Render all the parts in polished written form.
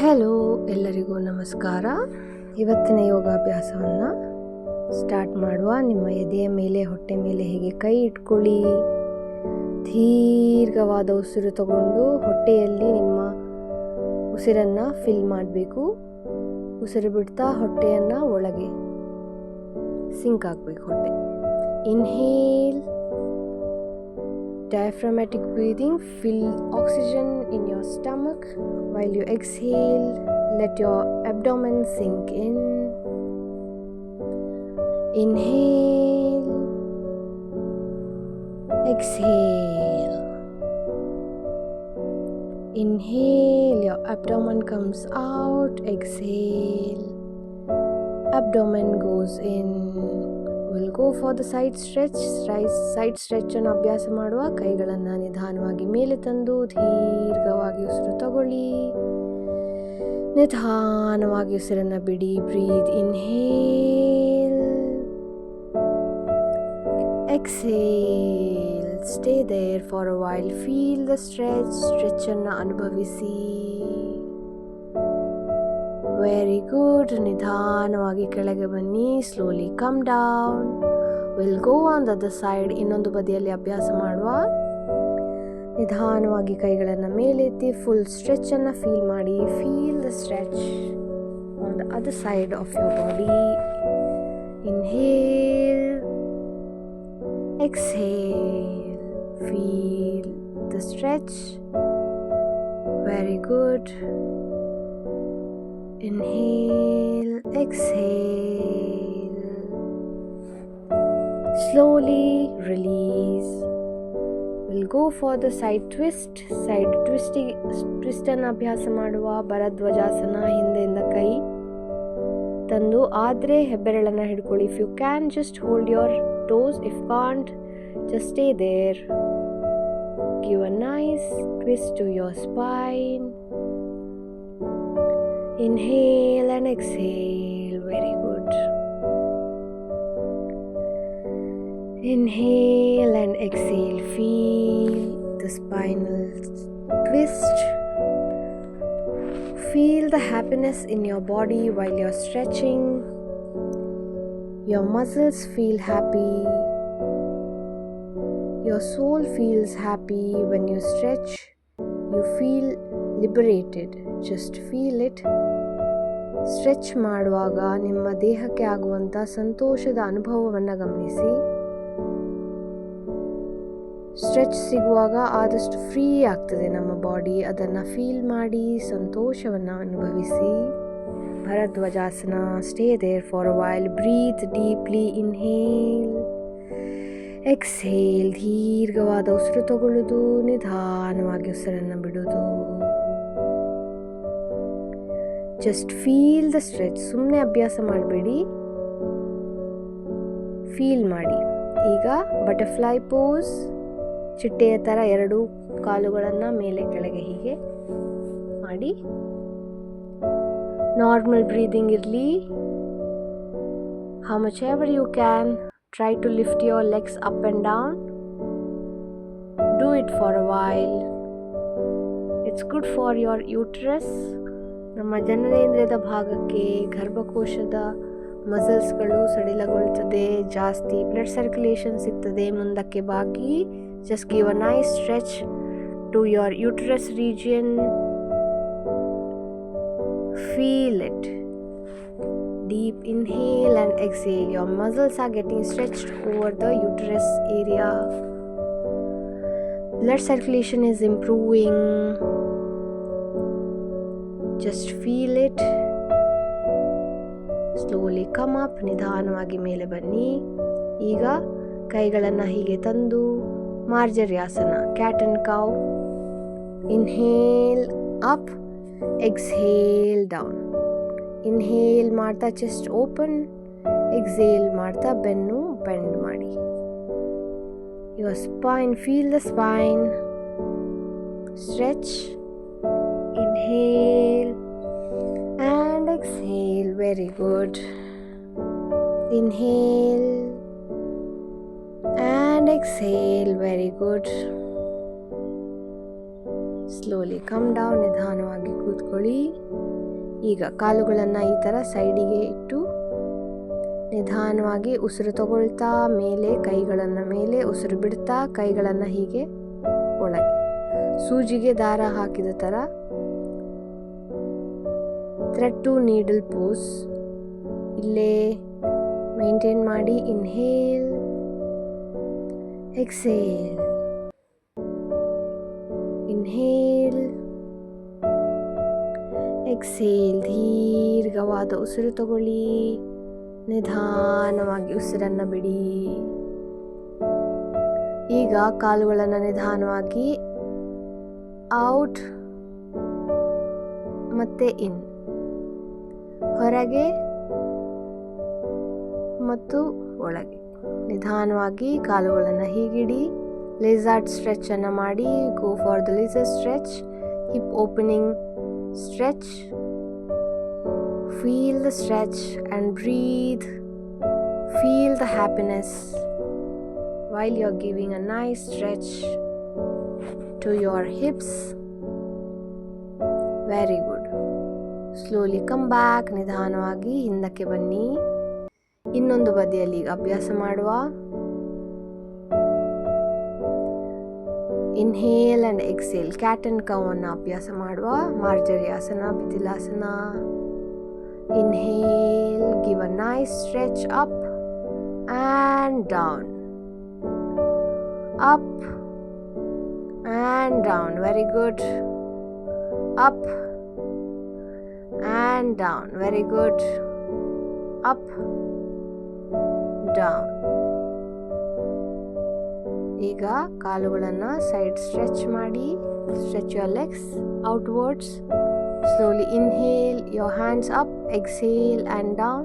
Hello, ಎಲ್ಲರಿಗೂ ನಮಸ್ಕಾರ. ಇವತ್ತಿನ ಯೋಗಾಭ್ಯಾಸವನ್ನು ಸ್ಟಾರ್ಟ್ ಮಾಡುವ. ನಿಮ್ಮ ಎದೆಯ ಮೇಲೆ, ಹೊಟ್ಟೆ ಮೇಲೆ ಹೀಗೆ ಕೈ ಇಟ್ಕೊಳ್ಳಿ. ದೀರ್ಘವಾದ ಉಸಿರು ತಗೊಂಡು ಹೊಟ್ಟೆಯಲ್ಲಿ ನಿಮ್ಮ ಉಸಿರನ್ನು ಫಿಲ್ ಮಾಡಬೇಕು. ಉಸಿರು ಬಿಡ್ತಾ ಹೊಟ್ಟೆಯನ್ನು ಒಳಗೆ ಸಿಂಕ್ ಆಗಬೇಕು. ಹೊಟ್ಟೆ inhale, diaphragmatic breathing, fill oxygen in your stomach. While you exhale, let your abdomen sink in. Inhale, exhale. Inhale, your abdomen comes out. Exhale, abdomen goes in. We'll go for the side stretch. Side stretch ಅನ್ನು ಅಭ್ಯಾಸ ಮಾಡುವ. ಕೈಗಳನ್ನು ನಿಧಾನವಾಗಿ ಮೇಲೆ ತಂದು ದೀರ್ಘವಾಗಿ ಉಸಿರು ತಗೊಳ್ಳಿ. ನಿಧಾನವಾಗಿ ಉಸಿರನ್ನು ಬಿಡಿ. Breathe. Inhale, exhale. Stay there for a while. Feel the stretch ಅನ್ನು ಅನುಭವಿಸಿ. Very good. ನಿಧಾನವಾಗಿ ಕೆಳಗೆ ಬನ್ನಿ. Slowly come down. Will go on the other side. ಇನ್ನೊಂದು ಬದಿಯಲ್ಲಿ ಅಭ್ಯಾಸ ಮಾಡುವ. ನಿಧಾನವಾಗಿ ಕೈಗಳನ್ನು ಮೇಲೆತ್ತಿ ಫುಲ್ ಸ್ಟ್ರೆಚ್ ಅನ್ನು ಫೀಲ್ ಮಾಡಿ. Feel the stretch on the other side of your body. Inhale, exhale. Feel the stretch. Very good. Inhale, exhale. Slowly release. We'll go for the side twist. Side twist ಅನ್ನು ಅಭ್ಯಾಸ ಮಾಡುವ. ಭರದ್ವಾಜಾಸನ. ಹಿಂದೆಯಿಂದ ಕೈ ತಂದು ಆದ್ರೆ ಹೆಬ್ಬೆರಳನ್ನು ಹಿಡ್ಕೊಳ್ಳಿ. If you can, just hold your toes. If can't, just stay there. Give a nice twist to your spine. Inhale and exhale. Very good. Inhale and exhale. Feel the spinal twist. Feel the happiness in your body while you're stretching. Your muscles feel happy. Your soul feels happy when you stretch. You feel liberated. Just feel it. Stretch ಮಾಡುವಾಗ ನಿಮ್ಮ ದೇಹಕ್ಕೆ ಆಗುವಂಥ ಸಂತೋಷದ ಅನುಭವವನ್ನು ಗಮನಿಸಿ. Stretch ಸಿಗುವಾಗ ಆದಷ್ಟು free ಆಗ್ತದೆ ನಮ್ಮ ಬಾಡಿ. ಅದನ್ನು ಫೀಲ್ ಮಾಡಿ ಸಂತೋಷವನ್ನು ಅನುಭವಿಸಿ. Bharadvajasana. Stay there for a while. Breathe deeply. Inhale, exhale. ದೀರ್ಘವಾದ ಉಸಿರು ತಗೊಳ್ಳೋದು. ನಿಧಾನವಾಗಿ ಉಸಿರನ್ನು ಬಿಡೋದು. Just feel the stretch. ಸುಮ್ಮನೆ ಅಭ್ಯಾಸ ಮಾಡಬೇಡಿ, ಫೀಲ್ ಮಾಡಿ. ಈಗ ಬಟರ್ಫ್ಲೈ ಪೋಸ್. ಚಿಟ್ಟೆಯ ಥರ ಎರಡು ಕಾಲುಗಳನ್ನು ಮೇಲೆ ಕೆಳಗೆ ಹೀಗೆ ಮಾಡಿ. ನಾರ್ಮಲ್ ಬ್ರೀದಿಂಗ್ ಇರಲಿ. How much ever you can, try to lift your legs up and down. Do it for a while. It's good for your uterus. ನಮ್ಮ ಜನನೇಂದ್ರಿಯದ ಭಾಗಕ್ಕೆ, ಗರ್ಭಕೋಶದ ಮಸಲ್ಸ್ಗಳು ಸಡಿಲಗೊಳ್ತದೆ. ಜಾಸ್ತಿ ಬ್ಲಡ್ ಸರ್ಕ್ಯುಲೇಷನ್ ಸಿಗ್ತದೆ. ಮುಂದಕ್ಕೆ ಬಾಗಿ. Just give a nice stretch to your uterus region. Feel it. Deep inhale and exhale. Your muscles are getting stretched over the uterus area. Blood circulation is improving. Just feel it. Slowly come up. ನಿಧಾನವಾಗಿ ಮೇಲೆ ಬನ್ನಿ. ಈಗ ಕೈಗಳನ್ನು ಹೀಗೆ ತಂದು Marjariasana. Cat and cow. Inhale up, exhale down. Inhale ಮಾಡ್ತಾ chest open. Exhale ಮಾಡ್ತಾ ಬೆನ್ನು ಬೆಂಡ್ ಮಾಡಿ. Your spine. Feel the spine. Stretch. Inhale and exhale. Very good. Inhale and exhale. Very good. Slowly come down. ನಿಧಾನವಾಗಿ ಕೂತ್ಕೊಳ್ಳಿ. ಈಗ ಕಾಲುಗಳನ್ನು ಈ ಥರ ಸೈಡಿಗೆ ಇಟ್ಟು ನಿಧಾನವಾಗಿ ಉಸಿರು ತಗೊಳ್ತಾ ಮೇಲೆ ಕೈಗಳನ್ನು ಮೇಲೆ ಉಸಿರು ಬಿಡ್ತಾ ಕೈಗಳನ್ನು ಹೀಗೆ ಒಳಗೆ ಸೂಜಿಗೆ ದಾರ ಹಾಕಿದ ಥರ ಥ್ರೆಡ್ ಟು ನೀಡಲ್ ಪೋಸ್ ಇಲ್ಲೇ ಮೇಂಟೈನ್ ಮಾಡಿ. Inhale, exhale, inhale, exhale. ದೀರ್ಘವಾದ ಉಸಿರು ತಗೊಳ್ಳಿ. ನಿಧಾನವಾಗಿ ಉಸಿರನ್ನು ಬಿಡಿ. ಈಗ ಕಾಲುಗಳನ್ನು ನಿಧಾನವಾಗಿ ಔಟ್ ಮತ್ತೆ ಇನ್, ಹೊರಗೆ ಮತ್ತು ಒಳಗೆ. ನಿಧಾನವಾಗಿ ಕಾಲುಗಳನ್ನು ಹೀಗಿಡಿ. ಲಿಜಾರ್ಡ್ ಸ್ಟ್ರೆಚ್ ಅನ್ನು ಮಾಡಿ. Go for the lizard stretch. Hip opening stretch. Feel the stretch and breathe. Feel the happiness while you're giving a nice stretch to your hips. Very good. Slowly come back. ನಿಧಾನವಾಗಿ ಹಿಂದಕ್ಕೆ ಬನ್ನಿ. ಇನ್ನೊಂದು ಬದಿಯಲ್ಲಿ ಈಗ ಅಭ್ಯಾಸ ಮಾಡುವ. Inhale and exhale. Cat and cow ಅನ್ನು ಅಭ್ಯಾಸ ಮಾಡುವ. Marjariasana, Bitilasana. Inhale, give a nice stretch up and down, up and down. Very good. Up and down. Very good. Up, down. ಈಗ ಕಾಲುಗಳನ್ನು ಸೈಡ್ ಸ್ಟ್ರೆಚ್ ಮಾಡಿ. Stretch your legs outwards. Slowly inhale, your hands up, exhale and down.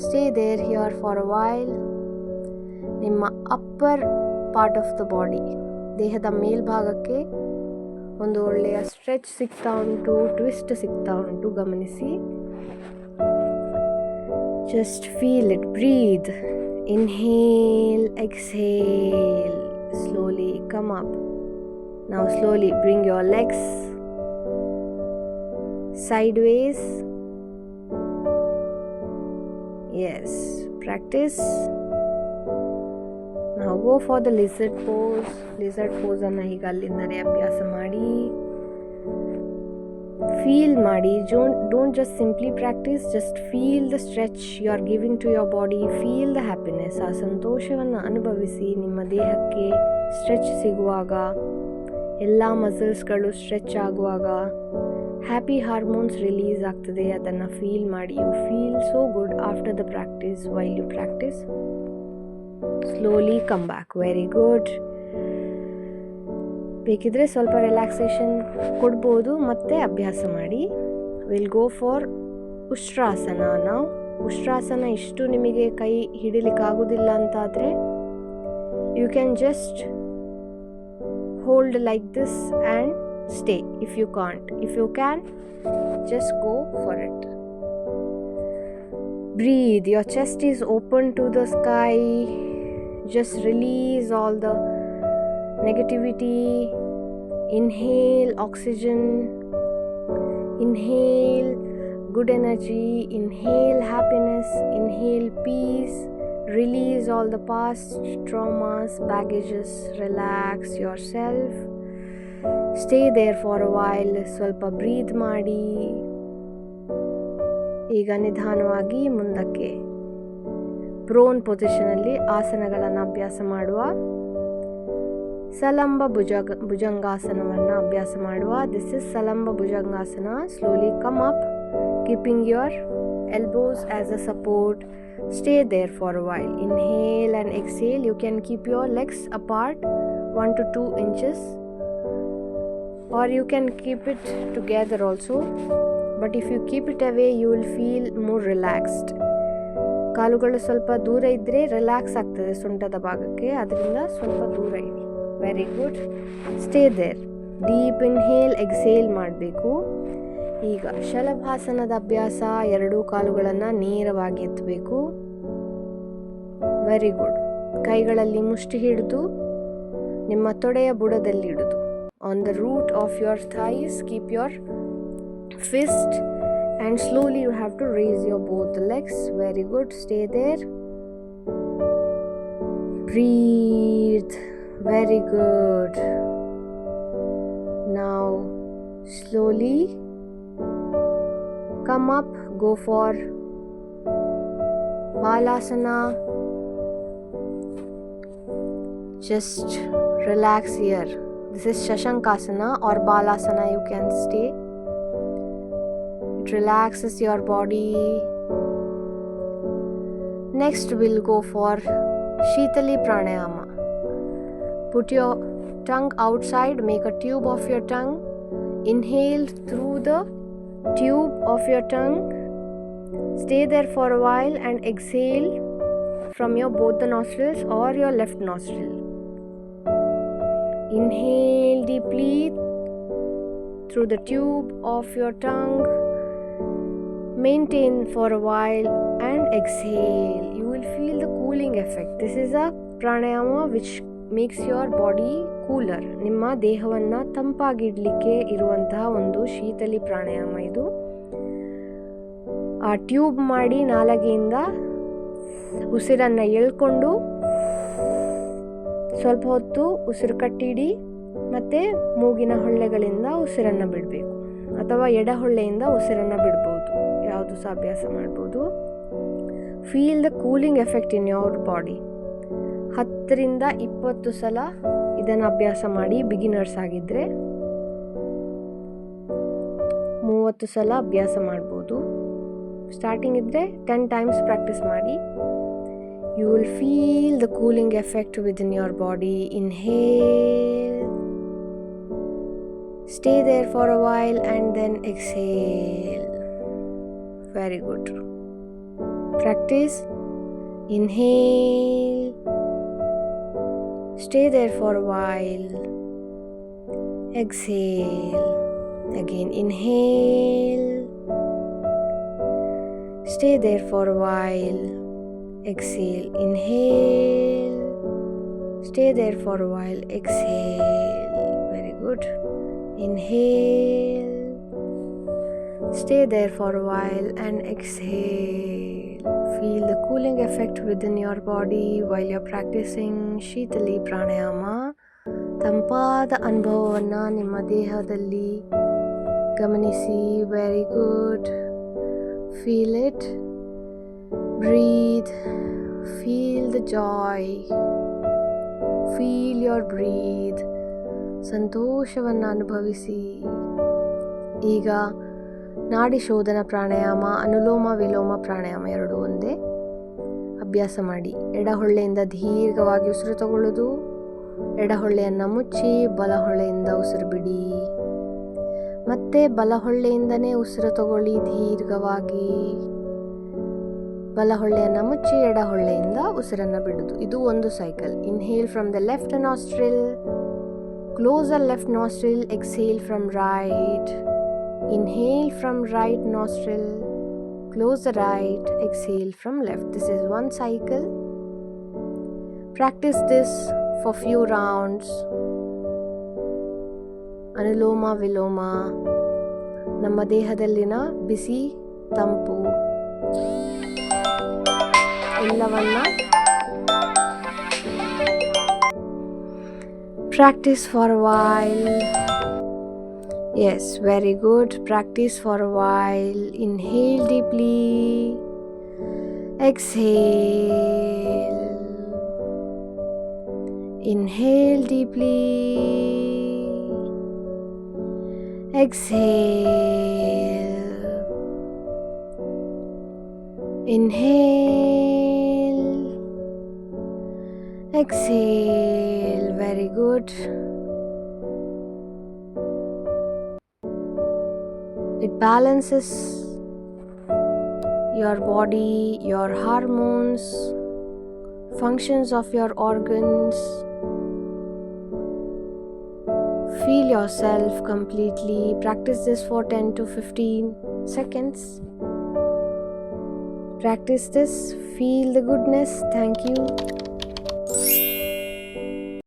Stay there here for a while. ನಿಮ್ಮ upper part of the body, ದೇಹದ ಮೇಲ್ಭಾಗಕ್ಕೆ ಒಂದು ಒಳ್ಳೆಯ stretch ಸಿಗ್ತಾ ಉಂಟು, twist ಸಿಗ್ತಾ ಉಂಟು, ಗಮನಿಸಿ. Just feel it. Breathe. Inhale, exhale. Slowly come up. Now slowly bring your legs sideways. Yes, practice. Now go for the lizard pose. Lizard pose ಅನ್ನು ಈಗ ಅಲ್ಲಿಂದನೇ ಅಭ್ಯಾಸ ಮಾಡಿ. ಫೀಲ್ ಮಾಡಿ. Don't just simply practice. Just feel the stretch you are giving to your body. Feel the happiness. ಆ ಸಂತೋಷವನ್ನು ಅನುಭವಿಸಿ. ನಿಮ್ಮ ದೇಹಕ್ಕೆ ಸ್ಟ್ರೆಚ್ ಸಿಗುವಾಗ, ಎಲ್ಲ ಮಸಲ್ಸ್ಗಳು ಸ್ಟ್ರೆಚ್ ಆಗುವಾಗ ಹ್ಯಾಪಿ ಹಾರ್ಮೋನ್ಸ್ ರಿಲೀಸ್ ಆಗ್ತದೆ. ಅದನ್ನು ಫೀಲ್ ಮಾಡಿ. You feel so good after the practice. While you practice, slowly come back. Very good. ಬೇಕಿದ್ರೆ ಸ್ವಲ್ಪ ರಿಲ್ಯಾಕ್ಸೇಷನ್ ಕೊಡ್ಬೋದು, ಮತ್ತೆ ಅಭ್ಯಾಸ ಮಾಡಿ. Will go for ustrasana. ನಾವು ಉಷ್ಟ್ರಾಸನ ಇಷ್ಟು ನಿಮಗೆ ಕೈ ಹಿಡಿಲಿಕ್ಕಾಗೋದಿಲ್ಲ ಅಂತಾದರೆ you can just hold like this and stay. If you can't, if you can, just go for it. Breathe. Your chest is open to the sky. Just release all the negativity. Inhale oxygen. Inhale good energy. Inhale happiness. Inhale peace. Release all the past traumas, baggages. Relax yourself. Stay there for a while. ಸ್ವಲ್ಪ breathe ಮಾಡಿ. ಈಗ ನಿಧಾನವಾಗಿ ಮುಂದಕ್ಕೆ prone ಪೊಸಿಷನಲ್ಲಿ ಆಸನಗಳನ್ನು ಅಭ್ಯಾಸ ಮಾಡುವ. ಸಲಂಬ ಭುಜಂಗಾಸನವನ್ನು ಅಭ್ಯಾಸ ಮಾಡುವ. This is Salamba Bhujangasana. Slowly come up, keeping your elbows as a support. Stay there for a while. Inhale and exhale. You can keep your legs apart 1 to 2 inches, or you can keep it together also. But if you keep it away, you will feel more relaxed. ಕಾಲುಗಳು ಸ್ವಲ್ಪ ದೂರ ಇದ್ದರೆ relax ಆಗ್ತದೆ ಸೊಂಟದ ಭಾಗಕ್ಕೆ, ಅದರಿಂದ ಸ್ವಲ್ಪ ದೂರ ಇಡಿ. Very good. Stay there. Deep inhale, exhale ಮಾಡಬೇಕು. ಈಗ ಶಲಭಾಸನದ ಅಭ್ಯಾಸ. ಎರಡೂ ಕಾಲುಗಳನ್ನು ನೇರವಾಗಿ ಎತ್ತಬೇಕು. Very good. ಕೈಗಳಲ್ಲಿ ಮುಷ್ಟಿ ಹಿಡಿದು ನಿಮ್ಮ ತೊಡೆಯ ಬುಡದಲ್ಲಿ ಇಡುದು. on the root of your thighs. Keep your fist and slowly you have to raise your both legs. Very good. Stay there. Breathe. Very good. Now slowly come up. Go for Balasana. Just relax here. This is Shashankasana or Balasana, you can stay. It relaxes your body. Next we'll go for Shitali Pranayama. Put your tongue outside, make a tube of your tongue. Inhale through the tube of your tongue. Stay there for a while and exhale from your both the nostrils or your left nostril. Inhale deeply through the tube of your tongue. Maintain for a while and exhale. You will feel the cooling effect. This is a pranayama which makes your body cooler. ನಿಮ್ಮ ದೇಹವನ್ನು ತಂಪಾಗಿಡ್ಲಿಕ್ಕೆ ಇರುವಂತಹ ಒಂದು ಶೀತಲಿ ಪ್ರಾಣಾಯಾಮ ಇದು. ಆ tube ಮಾಡಿ ನಾಲಗೆಯಿಂದ ಉಸಿರನ್ನು ಎಳ್ಕೊಂಡು ಸ್ವಲ್ಪ ಹೊತ್ತು ಉಸಿರು ಕಟ್ಟಿಡಿ ಮತ್ತು ಮೂಗಿನ ಹೊಳ್ಳೆಗಳಿಂದ ಉಸಿರನ್ನು ಬಿಡಬೇಕು ಅಥವಾ ಎಡಹೊಳ್ಳೆಯಿಂದ ಉಸಿರನ್ನು ಬಿಡ್ಬೋದು. ಯಾವುದು ಸಹ ಅಭ್ಯಾಸ ಮಾಡ್ಬೋದು. Feel the cooling effect in your body. 10ರಿಂದ 20 ಸಲ ಇದನ್ನು ಅಭ್ಯಾಸ ಮಾಡಿ. ಬಿಗಿನರ್ಸ್ ಆಗಿದ್ದರೆ 30 ಸಲ ಅಭ್ಯಾಸ ಮಾಡ್ಬೋದು. ಸ್ಟಾರ್ಟಿಂಗ್ ಇದ್ದರೆ 10 ಟೈಮ್ಸ್ ಪ್ರಾಕ್ಟೀಸ್ ಮಾಡಿ. You will feel the cooling effect within your body. Inhale. Stay there for a while and then exhale. Very good. Practice. Inhale. Stay there for a while. Exhale. Again, inhale. Stay there for a while. Exhale. Inhale. Stay there for a while. Exhale. Very good. Inhale. Stay there for a while and exhale. Feel the cooling effect within your body while you're practicing Shitali Pranayama. ತಂಪಾದ ಅನುಭವವನ್ನು ನಿಮ್ಮ ದೇಹದಲ್ಲಿ ಗಮನಿಸಿ. Very good. Feel it. Breathe. Feel the joy. Feel your breathe. ಸಂತೋಷವನ್ನು ಅನುಭವಿಸಿ. ಈಗ ನಾಡಿ ಶೋಧನ ಪ್ರಾಣಾಯಾಮ, ಅನುಲೋಮ ವಿಲೋಮ ಪ್ರಾಣಾಯಾಮ ಎರಡೂ ಒಂದೇ. ಅಭ್ಯಾಸ ಮಾಡಿ. ಎಡಹೊಳ್ಳೆಯಿಂದ ದೀರ್ಘವಾಗಿ ಉಸಿರು ತಗೊಳ್ಳೋದು. ಎಡಹೊಳ್ಳೆಯನ್ನು ಮುಚ್ಚಿ ಬಲಹೊಳ್ಳೆಯಿಂದ ಉಸಿರು ಬಿಡಿ. ಮತ್ತೆ ಬಲಹೊಳ್ಳೆಯಿಂದನೇ ಉಸಿರು ತಗೊಳ್ಳಿ ದೀರ್ಘವಾಗಿ. ಬಲಹೊಳ್ಳೆಯನ್ನು ಮುಚ್ಚಿ ಎಡಹೊಳ್ಳೆಯಿಂದ ಉಸಿರನ್ನು ಬಿಡುವುದು. ಇದು ಒಂದು cycle. Inhale from the left nostril. Close the left nostril. Exhale from right. Inhale from right nostril. Close the right. Exhale from left. This is one cycle. Practice this for few rounds. ಅನುಲೋಮ ವಿಲೋಮ ನಮ್ಮ ದೇಹದಲ್ಲಿನ ಬಿಸಿ ತಂಪು ಎಲ್ಲವನ್ನ practice for a while. Yes, very good. Practice for a while. Inhale deeply. Exhale. Inhale deeply. Exhale. Inhale. Exhale. Very good. It balances your body, your hormones, functions of your organs. Feel yourself completely. Practice this for 10 to 15 seconds. Practice this. Feel the goodness. Thank you.